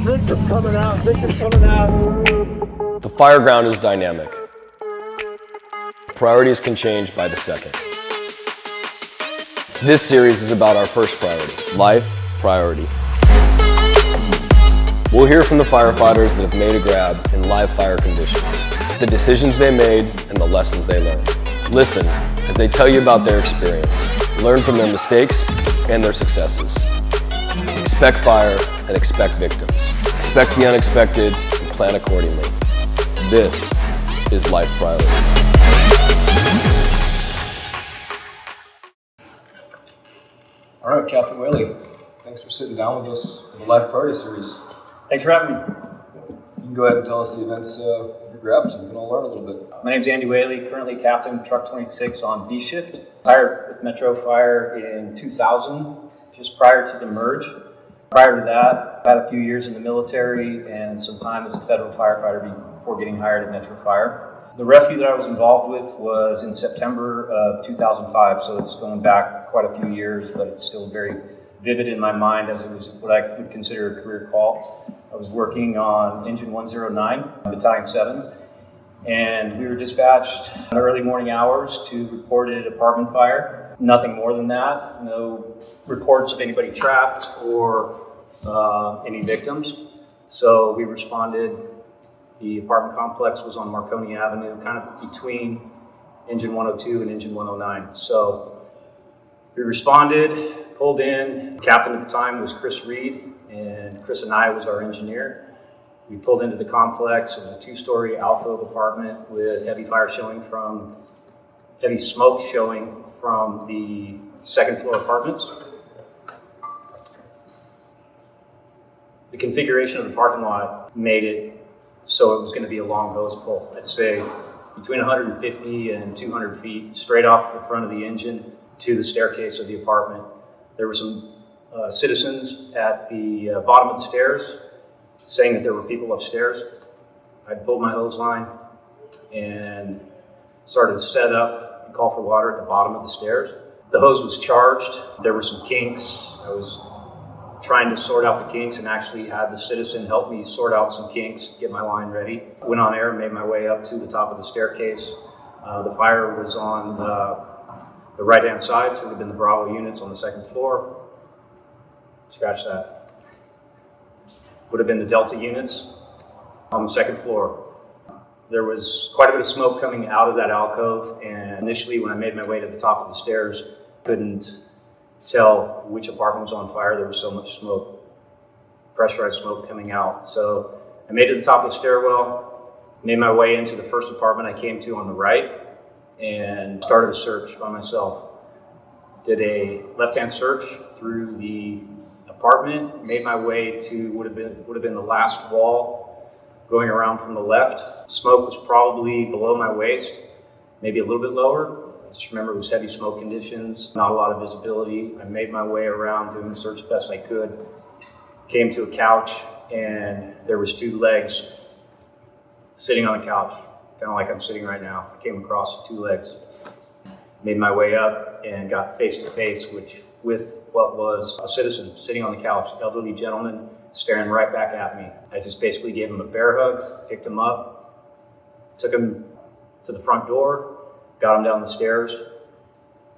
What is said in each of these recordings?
Victim coming out, victim coming out. The fire ground is dynamic. Priorities can change by the second. This series is about our first priority, life priority. We'll hear from the firefighters that have made a grab in live fire conditions, the decisions they made and the lessons they learned. Listen as they tell you about their experience, learn from their mistakes and their successes. Expect fire and expect victims. Expect the unexpected and plan accordingly. This is Life Priority. All right, Captain Whaley, thanks for sitting down with us for the Life Priority series. Thanks for having me. You can go ahead and tell us the events of your grab so we can all learn a little bit. My name's Andy Whaley, currently captain Truck 26 on B shift. Hired with Metro Fire in 2000, just prior to the merge. Prior to that, I had a few years in the military and some time as a federal firefighter before getting hired at Metro Fire. The rescue that I was involved with was in September of 2005, so it's going back quite a few years, but it's still very vivid in my mind as it was what I would consider a career call. I was working on Engine 109, Battalion 7, and we were dispatched in the early morning hours to report an apartment fire. Nothing more than that, no reports of anybody trapped or any victims. So we responded. The apartment complex was on Marconi Avenue, kind of between Engine 102 and Engine 109. So we responded, pulled in. The captain at the time was Chris Reed, and Chris and I was our engineer. We pulled into the complex. It was a two-story alcove apartment with heavy smoke showing from the second floor apartments. The configuration of the parking lot made it so it was going to be a long hose pull. I'd say between 150 and 200 feet straight off the front of the engine to the staircase of the apartment. There were some citizens at the bottom of the stairs saying that there were people upstairs. I pulled my hose line and started to set up and call for water at the bottom of the stairs. The hose was charged. There were some kinks. I was trying to sort out the kinks and actually had the citizen help me sort out some kinks, get my line ready. Went on air and made my way up to the top of the staircase. The fire was on the right-hand side, so it would have been the Bravo units on the second floor. Scratch that. Would have been the Delta units on the second floor. There was quite a bit of smoke coming out of that alcove, and initially when I made my way to the top of the stairs, couldn't tell which apartment was on fire. There was so much smoke, pressurized smoke coming out. So I made it to the top of the stairwell, made my way into the first apartment I came to on the right, and started a search by myself. Did a left-hand search through the apartment, made my way to would have been the last wall, going around from the left. Smoke was probably below my waist, maybe a little bit lower. Just remember it was heavy smoke conditions, not a lot of visibility. I made my way around doing the search best I could. Came to a couch and there was two legs sitting on the couch, kind of like I'm sitting right now. I came across two legs. Made my way up and got face to face with what was a citizen sitting on the couch, elderly gentleman staring right back at me. I just basically gave him a bear hug, picked him up, took him to the front door, got him down the stairs,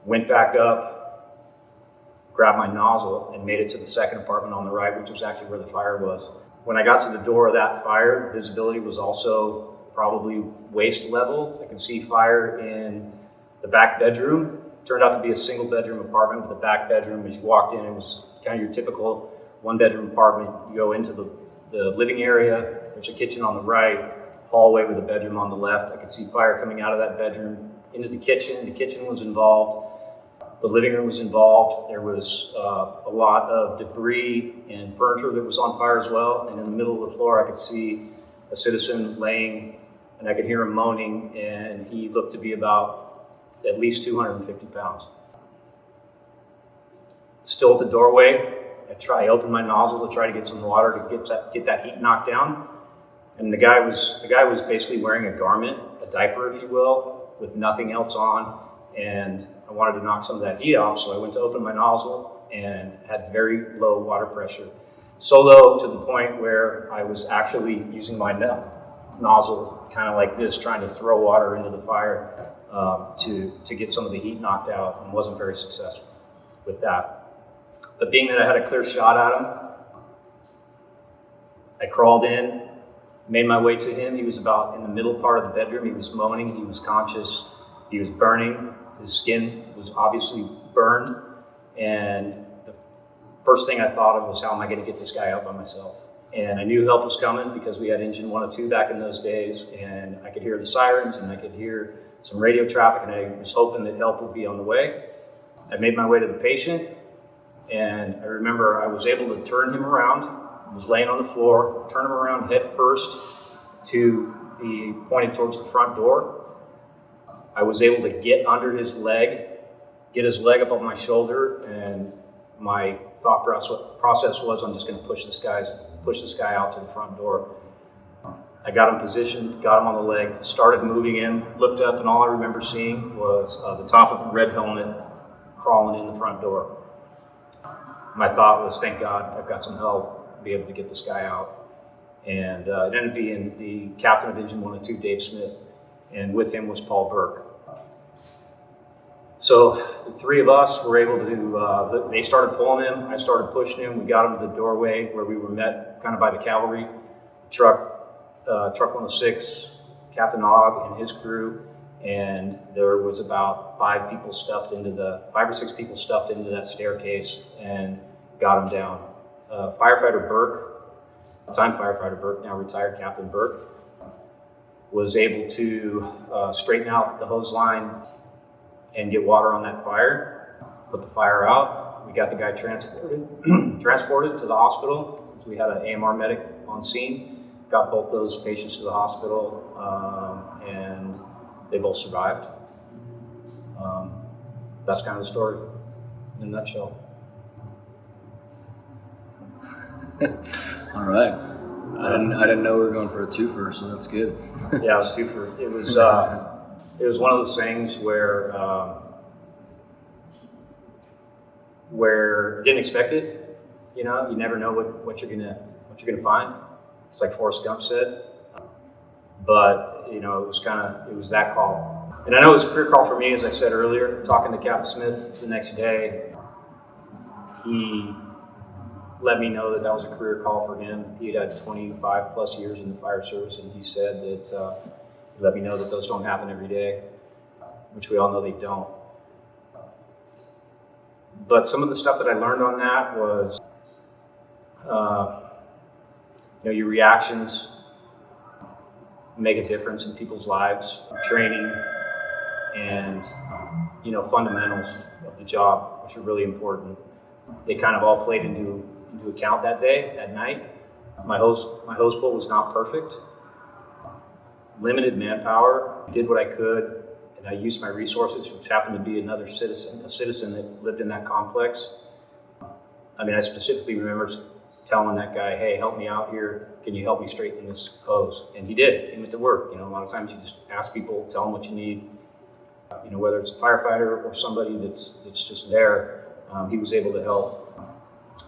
went back up, grabbed my nozzle, and made it to the second apartment on the right, which was actually where the fire was. When I got to the door of that fire, visibility was also probably waist level. I could see fire in the back bedroom. Turned out to be a single bedroom apartment with a back bedroom. As you walked in, it was kind of your typical one bedroom apartment. You go into the living area, there's a kitchen on the right, hallway with a bedroom on the left. I could see fire coming out of that bedroom into the kitchen. The kitchen was involved. The living room was involved. There was a lot of debris and furniture that was on fire as well. And in the middle of the floor, I could see a citizen laying, and I could hear him moaning, and he looked to be about at least 250 pounds. Still at the doorway, I opened my nozzle to try to get some water to get that heat knocked down. And the guy was basically wearing a garment, a diaper, if you will, with nothing else on. And I wanted to knock some of that heat off, so I went to open my nozzle and had very low water pressure. Solo to the point where I was actually using my nozzle kind of like this, trying to throw water into the fire to get some of the heat knocked out, and wasn't very successful with that. But being that I had a clear shot at him, I crawled in, made my way to him. He was about in the middle part of the bedroom. He was moaning, he was conscious, he was burning. His skin was obviously burned, and the first thing I thought of was, how am I going to get this guy out by myself? And I knew help was coming because we had engine 102 back in those days, and I could hear the sirens and I could hear some radio traffic, and I was hoping that help would be on the way. I made my way to the patient, and I remember I was able to turn him around. He was laying on the floor, turn him around head first to be pointed towards the front door. I was able to get under his leg, get his leg up on my shoulder, and my thought process was, I'm just going to push this guy out to the front door. I got him positioned, got him on the leg, started moving him, looked up, and all I remember seeing was the top of the red helmet crawling in the front door. My thought was, thank God, I've got some help to be able to get this guy out. And it ended up being the captain of Engine 102, Dave Smith, and with him was Paul Burke. So the three of us were able to, they started pulling him, I started pushing him, we got him to the doorway where we were met kind of by the cavalry truck 106, Captain Ogg and his crew, and there was about 5 or 6 people stuffed into that staircase and got him down. Firefighter Burke, firefighter Burke, now retired Captain Burke, was able to straighten out the hose line and get water on that fire, put the fire out. We got the guy transported to the hospital. So we had an AMR medic on scene, got both those patients to the hospital, and they both survived. That's kind of the story in a nutshell. All right. I didn't know we were going for a twofer, so that's good. Yeah, it was super. It was one of those things where I didn't expect it. You know, you never know what you're gonna find. It's like Forrest Gump said. But you know, it was that call. And I know it was a career call for me, as I said earlier. Talking to Captain Smith the next day, he let me know that was a career call for him. He had 25 plus years in the fire service, and he said that he let me know that those don't happen every day, which we all know they don't. But some of the stuff that I learned on that was, your reactions make a difference in people's lives. Training and, fundamentals of the job, which are really important. They kind of all played into account that day, at night. My hose pull was not perfect. Limited manpower, did what I could, and I used my resources, which happened to be a citizen that lived in that complex. I mean, I specifically remember telling that guy, hey, help me out here. Can you help me straighten this hose? And he did. He went to work. A lot of times you just ask people, tell them what you need. Whether it's a firefighter or somebody that's just there, he was able to help.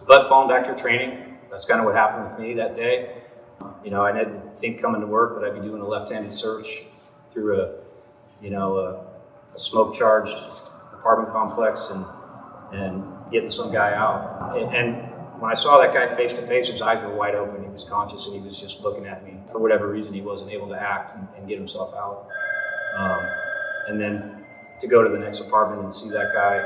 But falling back to training, that's kind of what happened with me that day. I didn't think coming to work that I'd be doing a left-handed search through a smoke-charged apartment complex and getting some guy out. And when I saw that guy face to face, his eyes were wide open. He was conscious and he was just looking at me. For whatever reason, he wasn't able to act and get himself out. And then to go to the next apartment and see that guy,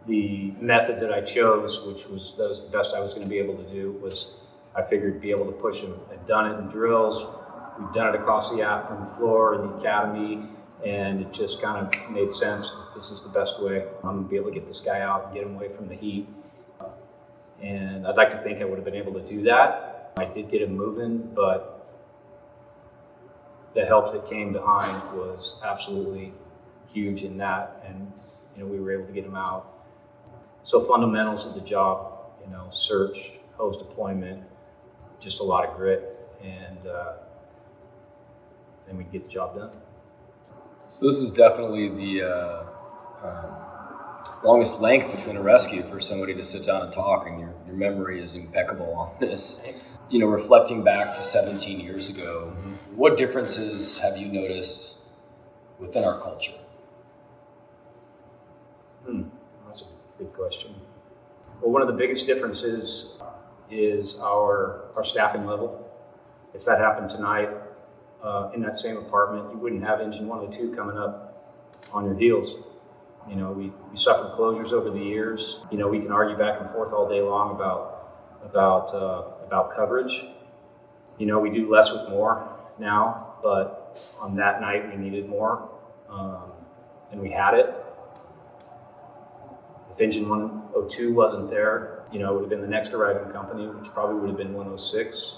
the method that I chose, that was the best I was going to be able to do, was I figured be able to push him. I'd done it in drills. We've done it across the apron floor in the academy, and it just kind of made sense. This is the best way. I'm going to be able to get this guy out and get him away from the heat. And I'd like to think I would have been able to do that. I did get him moving, but the help that came behind was absolutely huge in that, and we were able to get him out. So fundamentals of the job, search, hose deployment, just a lot of grit, and then we get the job done. So this is definitely the Longest length between a rescue for somebody to sit down and talk, and your memory is impeccable on this. You know, reflecting back to 17 years ago, what differences have you noticed within our culture? That's a good question. Well, one of the biggest differences is our staffing level. If that happened tonight in that same apartment, you wouldn't have engine 102 coming up on your heels. You know, we suffered closures over the years. You know, we can argue back and forth all day long about coverage. You know, we do less with more now, but on that night we needed more, and we had it. If engine 102 wasn't there, you know, it would have been the next arriving company, which probably would have been 106.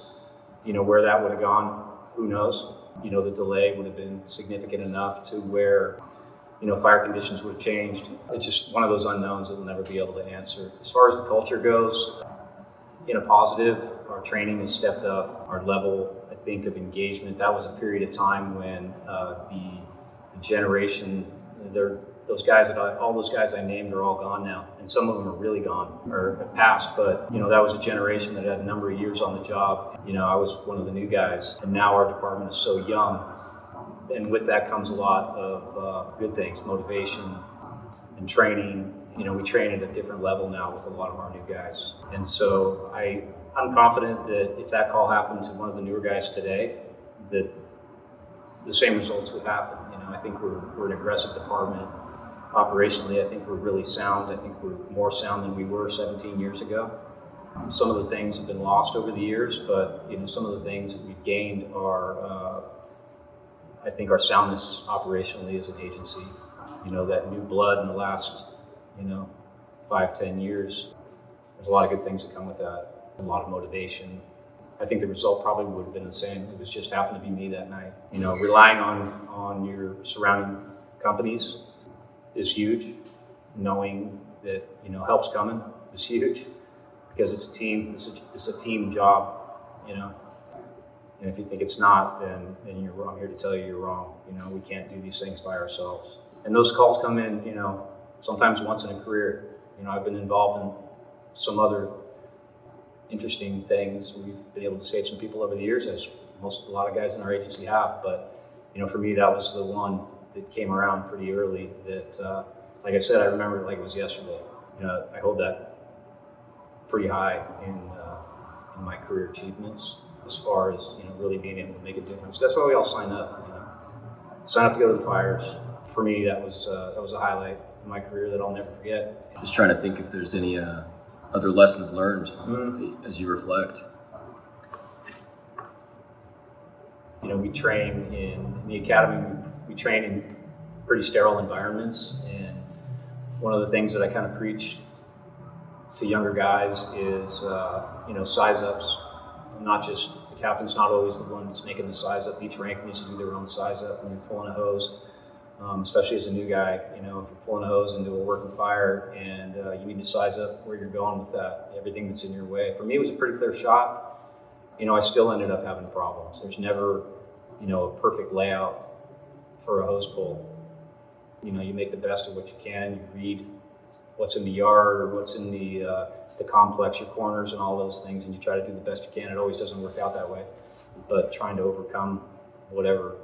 You know, where that would have gone, who knows? You know, the delay would have been significant enough to where, you know, fire conditions would have changed. It's just one of those unknowns that we'll never be able to answer. As far as the culture goes, in a positive, our training has stepped up. Our level, I think, of engagement, that was a period of time when the generation, all those guys I named are all gone now. And some of them are really gone or have passed. But, you know, that was a generation that had a number of years on the job. You know, I was one of the new guys, and now our department is so young. And with that comes a lot of good things, motivation and training. You know, we train at a different level now with a lot of our new guys. And so I'm confident that if that call happened to one of the newer guys today, that the same results would happen. You know, I think we're an aggressive department. Operationally, I think we're really sound. I think we're more sound than we were 17 years ago. Some of the things have been lost over the years, but, you know, some of the things that we've gained are, I think, our soundness operationally as an agency. You know, that new blood in the last, 5-10 years, there's a lot of good things that come with that, a lot of motivation. I think the result probably would have been the same. It was just happened to be me that night. You know, relying on your surrounding companies is huge. Knowing that, help's coming is huge, because it's a team. It's a team job, And if you think it's not, then you're wrong. I'm here to tell you you're wrong. We can't do these things by ourselves. And those calls come in, sometimes once in a career. I've been involved in some other interesting things. We've been able to save some people over the years, as a lot of guys in our agency have. But, for me, that was the one that came around pretty early that, like I said, I remember it like it was yesterday. I hold that pretty high in my career achievements as far as, really being able to make a difference. That's why we all sign up, sign up to go to the fires. For me, that was a highlight in my career that I'll never forget. Just trying to think if there's any other lessons learned as you reflect. We train in the academy. We train in pretty sterile environments, and one of the things that I kind of preach to younger guys is, size ups. Not just the captain's not always the one that's making the size up. Each rank needs to do their own size up when you're pulling a hose. Especially as a new guy, if you're pulling a hose into a working fire and you need to size up where you're going with that, everything that's in your way. For me, it was a pretty clear shot. I still ended up having problems. There's never, a perfect layout for a hose pull. You make the best of what you can. You read what's in the yard or what's in the complex, your corners and all those things, and you try to do the best you can. It always doesn't work out that way, but trying to overcome whatever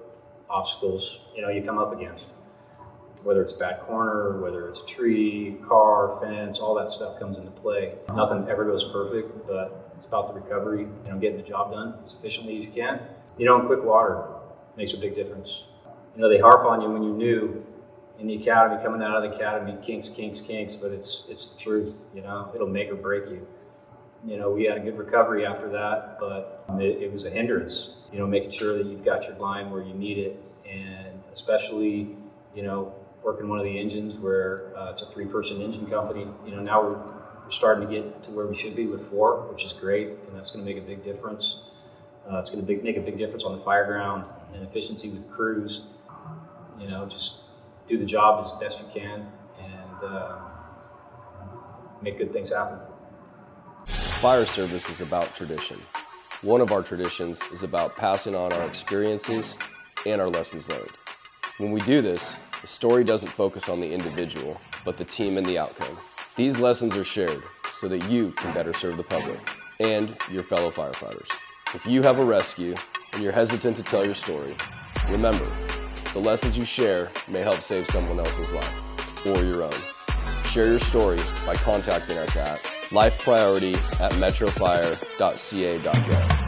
obstacles you come up against, whether it's a bad corner, whether it's a tree, car, fence, all that stuff comes into play. Nothing ever goes perfect, but it's about the recovery, getting the job done as efficiently as you can. And quick water makes a big difference. They harp on you when you're new in the academy, coming out of the academy, kinks, but it's the truth. It'll make or break you. We had a good recovery after that, but it was a hindrance. Making sure that you've got your line where you need it, and especially, working one of the engines where it's a 3-person engine company. Now we're starting to get to where we should be with 4, which is great, and that's going to make a big difference. It's going to make a big difference on the fire ground and efficiency with crews. Just do the job as best you can and make good things happen. Fire service is about tradition. One of our traditions is about passing on our experiences and our lessons learned. When we do this, The story doesn't focus on the individual, but the team and the outcome. These lessons are shared so that you can better serve the public and your fellow firefighters. If you have a rescue and you're hesitant to tell your story, remember, the lessons you share may help save someone else's life or your own. Share your story by contacting us at lifepriority@metrofire.ca.gov.